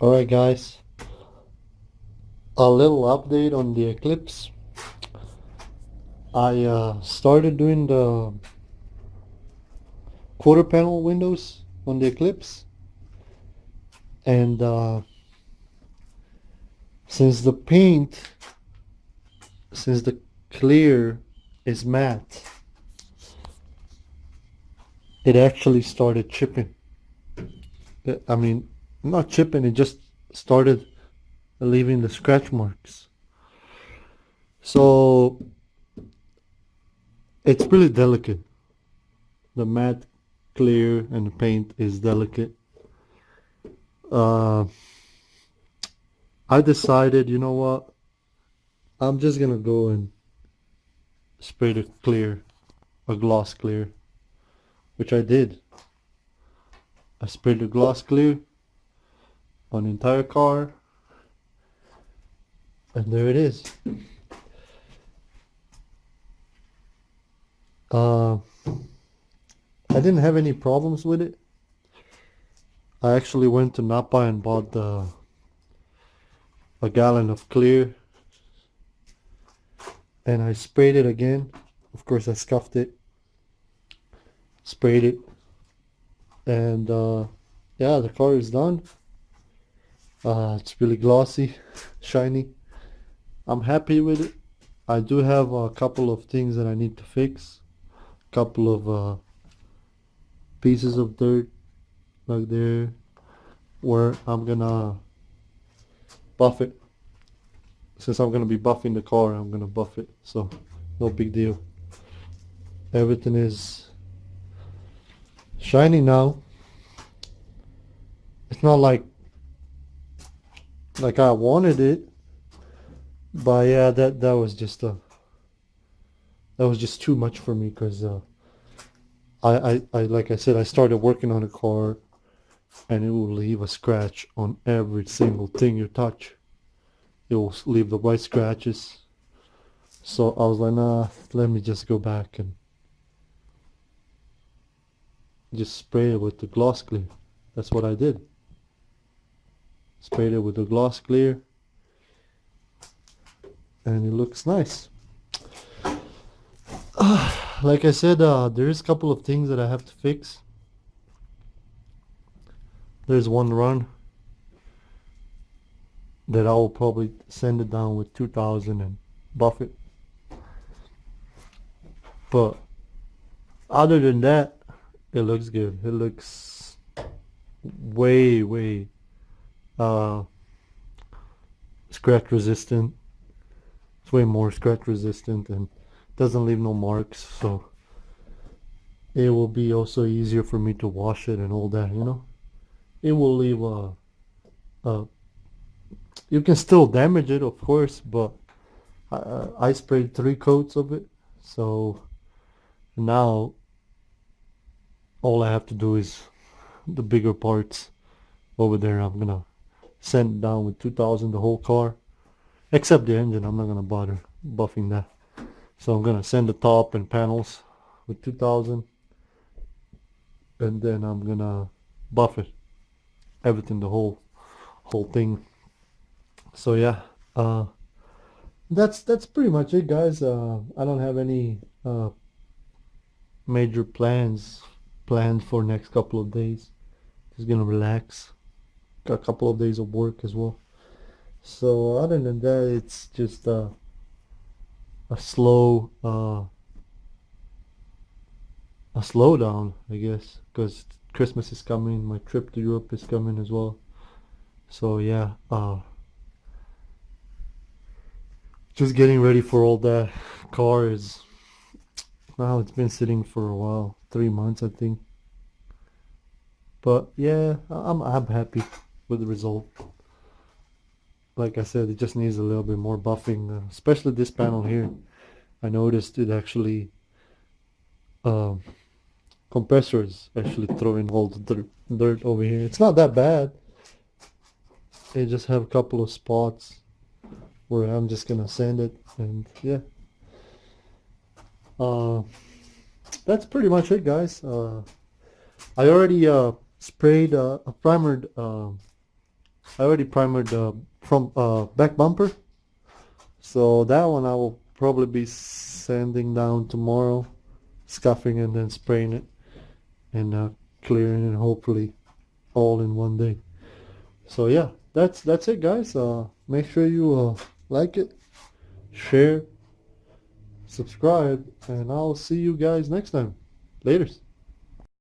Alright guys, a little update on the Eclipse. I started doing the quarter panel windows on the Eclipse, and since the paint, since the clear is matte, it actually started chipping. I mean, not chipping, it just started leaving the scratch marks. So it's really delicate. The matte clear and the paint is delicate. Uh, I decided, you know what? I'm just gonna go and spray the clear, a gloss clear, which I did. I sprayed the gloss clear on the entire car, and there it is. I didn't have any problems with it. I actually went to Napa and bought a gallon of clear, and I sprayed it again. Of course, I scuffed it, sprayed it, and yeah, the car is done. It's really glossy, shiny. I'm happy with it. I do have a couple of things that I need to fix. A couple of pieces of dirt like there where I'm gonna buff it. Since I'm gonna be buffing the car, I'm gonna buff it, so no big deal. Everything is shiny now. It's not like I wanted it, but yeah, that was just too much for me, because I like I said, I started working on a car, and it will leave a scratch on every single thing you touch. It will leave the white scratches. So I was like, nah, let me just go back and just spray it with the gloss clear. That's what I did. Sprayed it with the gloss clear, and it looks nice. Like I said, there is a couple of things that I have to fix. There's one run that I will probably sand it down with 2000 and buff it. But other than that, it looks good. It looks way uh, scratch resistant. It's way more scratch resistant and doesn't leave no marks, so it will be also easier for me to wash it and all that, you know. It will leave a you can still damage it, of course, but I sprayed 3 coats of it, so now all I have to do is the bigger parts over there. I'm gonna sand it down with 2000 the whole car, except the engine. I'm not gonna bother buffing that, so I'm gonna sand the top and panels with 2000, and then I'm gonna buff it, everything, the whole thing. So yeah, that's pretty much it, guys. I don't have any major plans planned for next couple of days. Just gonna relax. Got a couple of days of work as well. So other than that, it's just a slow a slowdown, I guess, because Christmas is coming. My trip to Europe is coming as well. So yeah, just getting ready for all that. Car is, well, it's been sitting for a while, 3 months I think. But yeah, I'm happy with the result. Like I said, it just needs a little bit more buffing, especially this panel here. I noticed it actually, um, compressor is actually throwing all the dirt over here. It's not that bad. It just have a couple of spots where I'm just gonna sand it, and yeah. Uh, that's pretty much it, guys. I already sprayed a primered I already primered the front back bumper. So that one I will probably be sanding down tomorrow, scuffing and then spraying it and clearing it hopefully all in one day. So yeah, that's it guys. Make sure you like it, share, subscribe, and I'll see you guys next time. Laters.